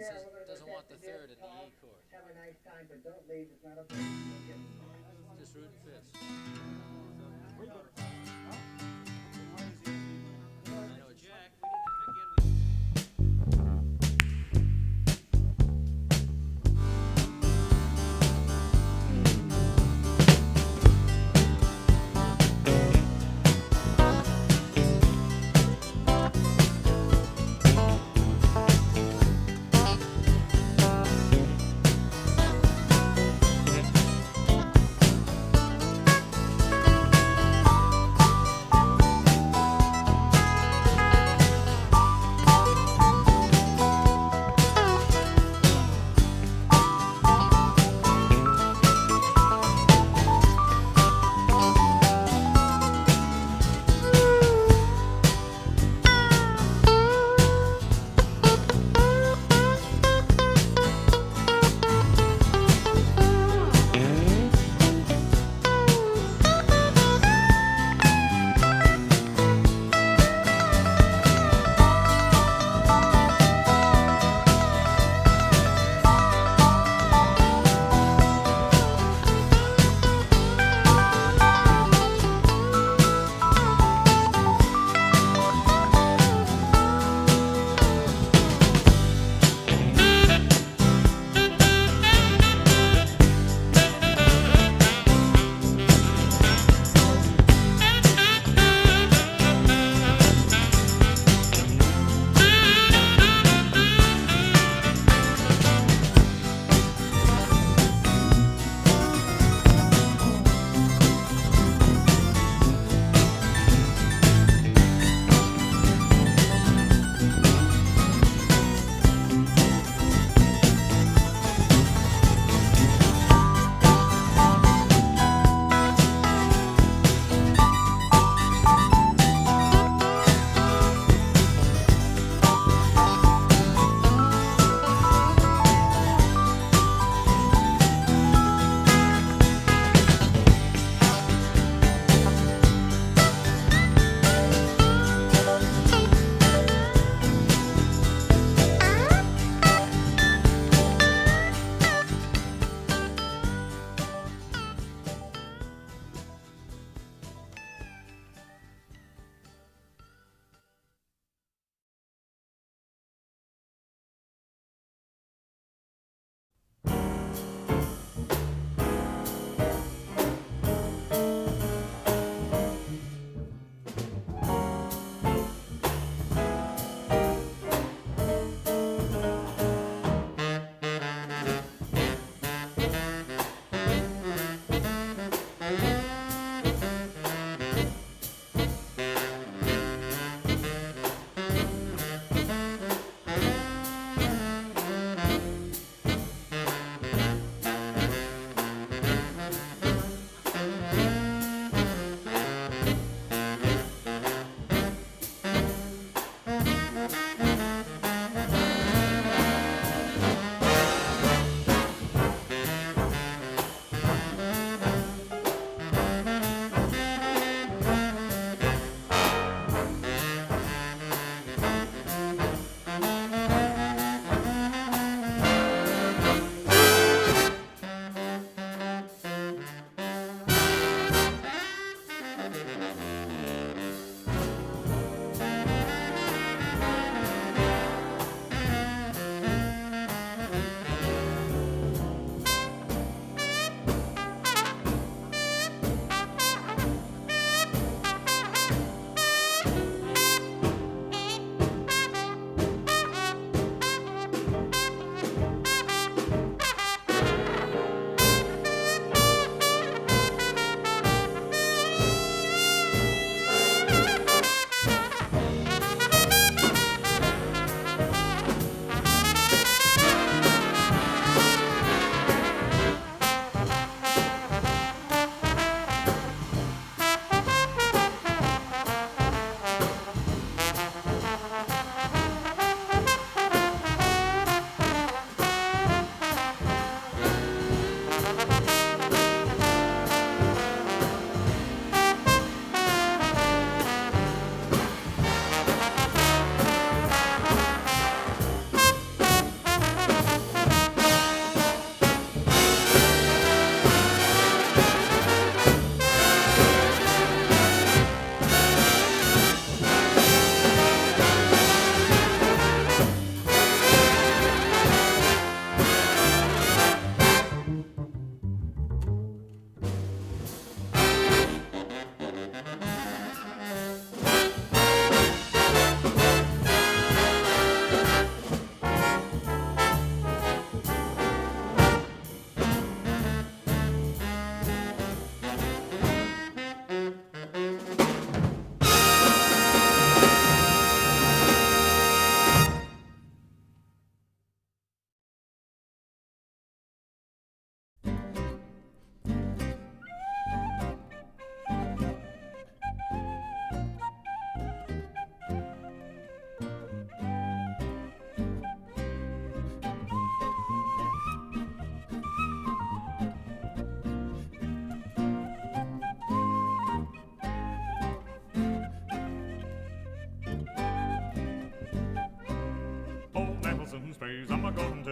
doesn't want the third in the E chord. Have a nice time, but don't leave. It's not okay. Just root and fist. I know Jack.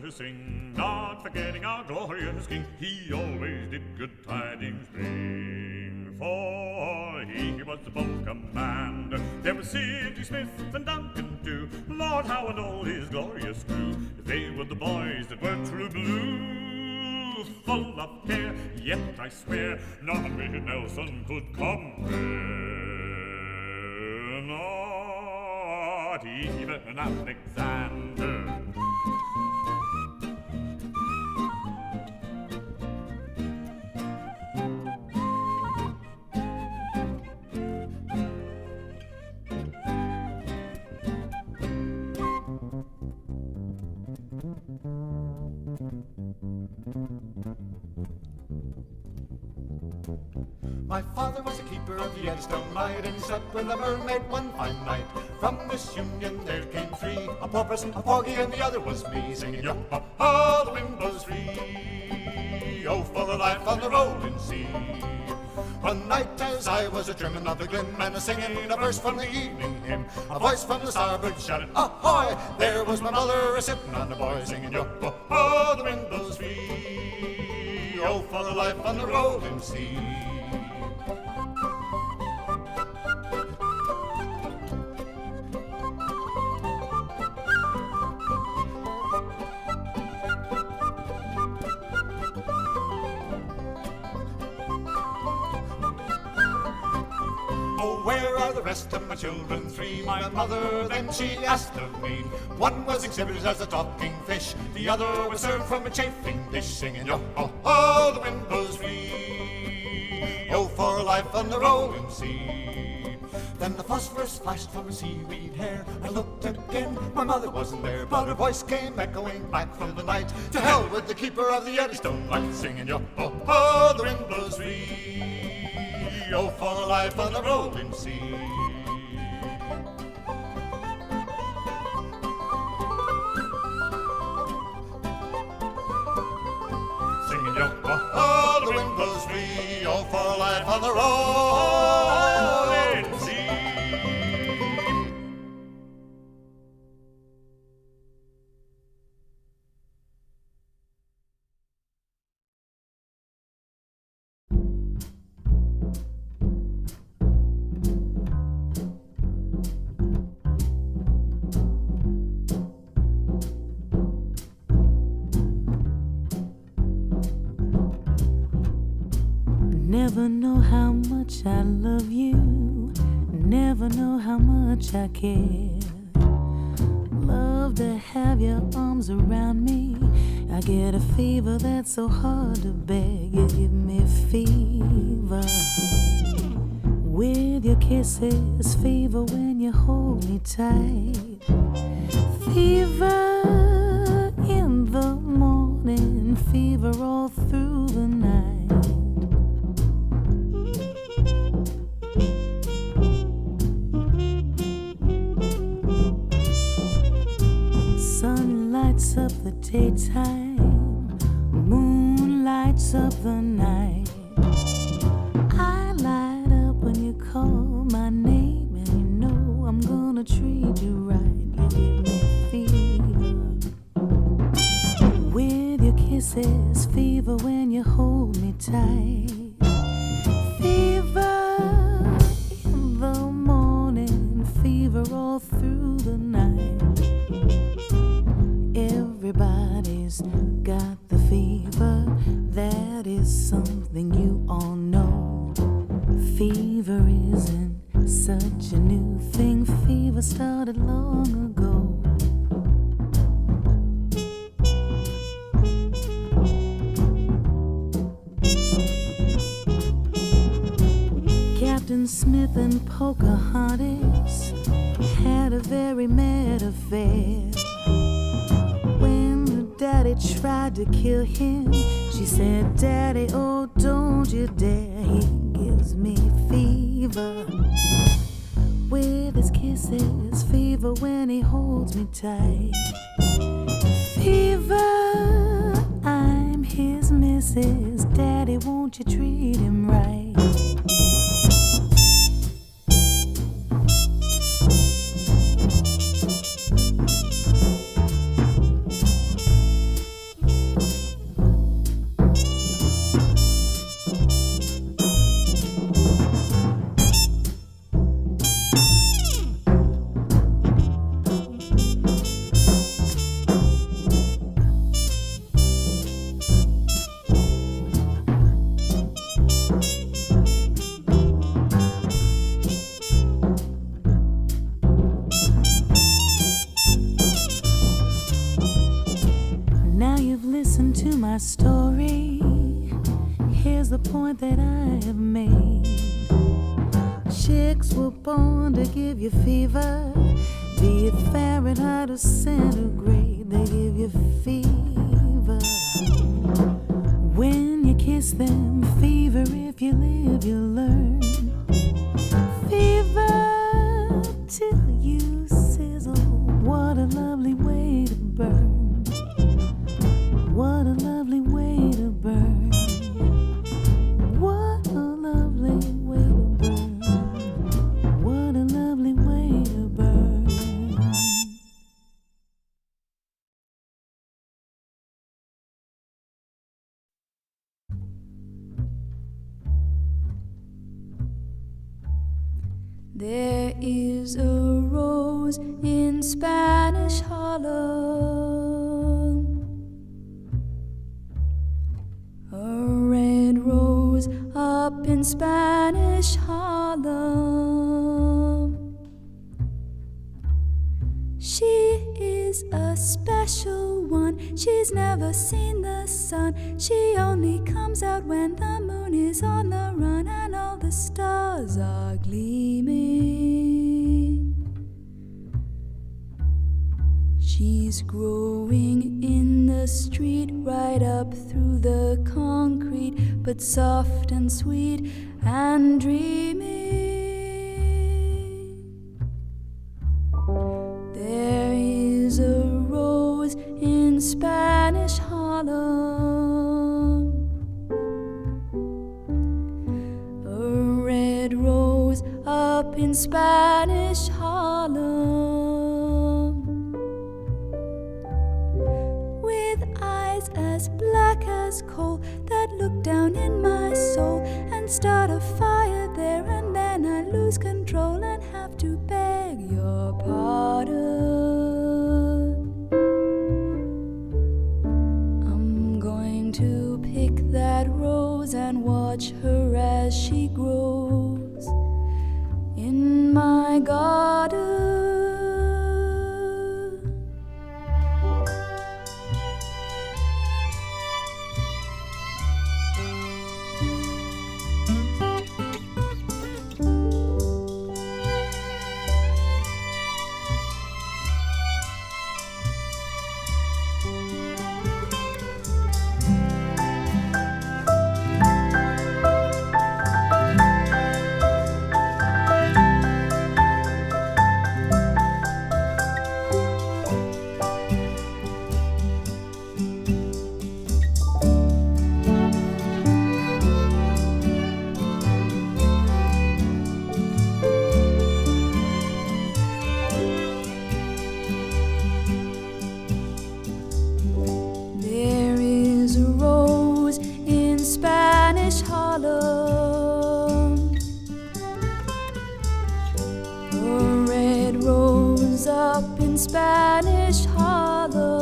to sing, not forgetting our glorious King. He always did good tidings bring, for he was the full commander. There was Sidney Smith and Duncan too, Lord Howe and all his glorious crew. They were the boys that were true blue, full of care, yet I swear none with Nelson could compare. Not even Alexander. My father was a keeper of the Eddystone Light, and he slept with a mermaid one fine night. From this union there came three, a porpoise, a porgy, and the other was me, singing yo-ho-ho, the wind blows free, oh, for a life on the rolling sea. One night as I was a-trimming of the glim and a-singing a verse from the evening hymn, a voice from the starboard shouted, ahoy! There was my mother a-sitting on the buoy, singing yo-ho-ho, the wind blows free, oh, for a life on the rolling sea. Where are the rest of my children three? My mother then she asked of me. One was exhibited as a talking fish, the other was served from a chafing dish, singing yo-ho-ho, the wind blows free, oh, for life on the rolling sea. Then the phosphorus flashed from her seaweed hair. I looked again, my mother wasn't there, but her voice came echoing back from the night. To hell with the keeper of the Eddystone Light, singing yo-ho-ho, the wind blows free, oh, for life on the rolling sea. Singing yo-ho-ho, the wind blows free, oh, for life on the rolling sea. Never know how much I love you, never know how much I care. Love to have your arms around me, I get a fever that's so hard to bear. You give me fever with your kisses, fever when you hold me tight, fever in the morning, fever all through the night. Sun lights up the daytime, moon lights up the night. I light up when you call my name, and you know I'm gonna treat you right. You give me fever with your kisses, fever when you hold me tight, fever in the morning, fever all through the night. Everybody's got the fever, that is something you all know. Fever isn't such a new thing, fever started long ago. Captain Smith and Pocahontas had a very mad affair. When Daddy tried to kill him, she said, Daddy, oh, don't you dare. He gives me fever with his kisses, fever when he holds me tight, fever, I'm his missus. Daddy, won't you treat him right? point that I have made. Chicks were born to give you fever, be it Fahrenheit or centigrade, they give you fever. When you kiss them, fever, if you live, you learn. Fever till you sizzle. What a lovely way to burn. What a lovely way to burn. What a lovely way to burn. What a lovely way to burn. There is a rose in Spanish Harlem, a red rose up in Spanish Harlem. She is a special one, she's never seen the sun. She only comes out when the moon is on the run and all the stars are gleaming. She's growing in the street, right up through the concrete, but soft and sweet and dreaming. There is a rose in Spanish Harlem, a red rose up in Spanish Harlem, with eyes as black as coal that look down in my soul and start a fire there, and then I lose control and have to beg your pardon. I'm going to pick that rose and watch her as she grows in my garden. Spanish Harlem,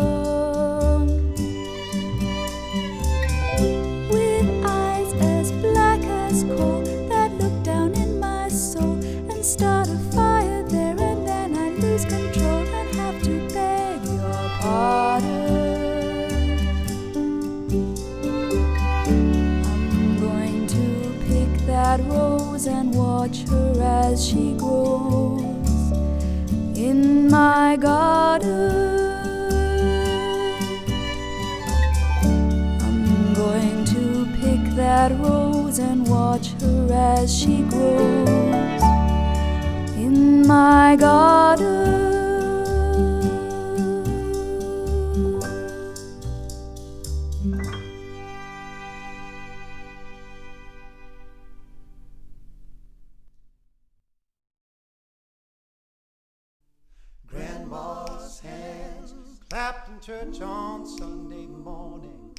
with eyes as black as coal that look down in my soul and start a fire there, and then I lose control and have to beg your pardon. I'm going to pick that rose and watch her as she grows in my garden. I'm going to pick that rose and watch her as she grows in my garden. Grandma's hands clapped in church on Sunday morning.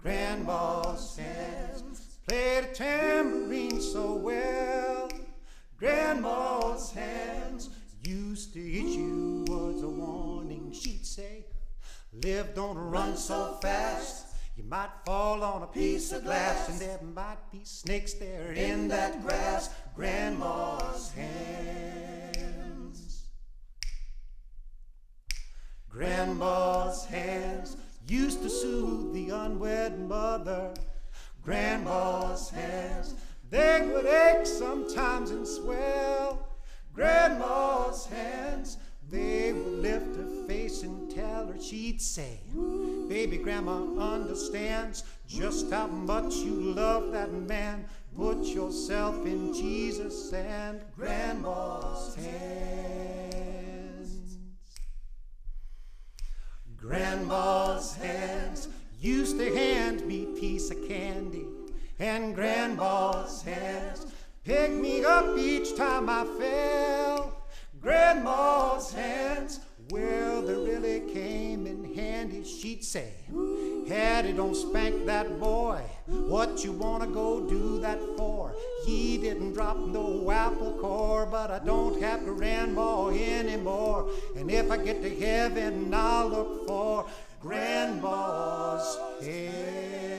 Grandma's hands played a tambourine so well. Grandma's hands used to issue words of warning. She'd say, live, don't run so fast. You might fall on a piece of glass, and there might be snakes there in that grass. Grandma's hands. Grandma's hands used to soothe the unwed mother. Grandma's hands, they would ache sometimes and swell. Grandma's hands, they would lift her face and tell her, she'd say, baby, Grandma understands just how much you love that man. Put yourself in Jesus and Grandma's hands. Grandma's hands used to hand me a piece of candy, and Grandma's hands picked me up each time I fell. Grandma's hands, well, they really came in handy. She'd say, Hattie, don't spank that boy. What you wanna go do that for? He didn't drop no apple core, but I don't have Grandma anymore. And if I get to heaven, I'll look for Grandma's hands.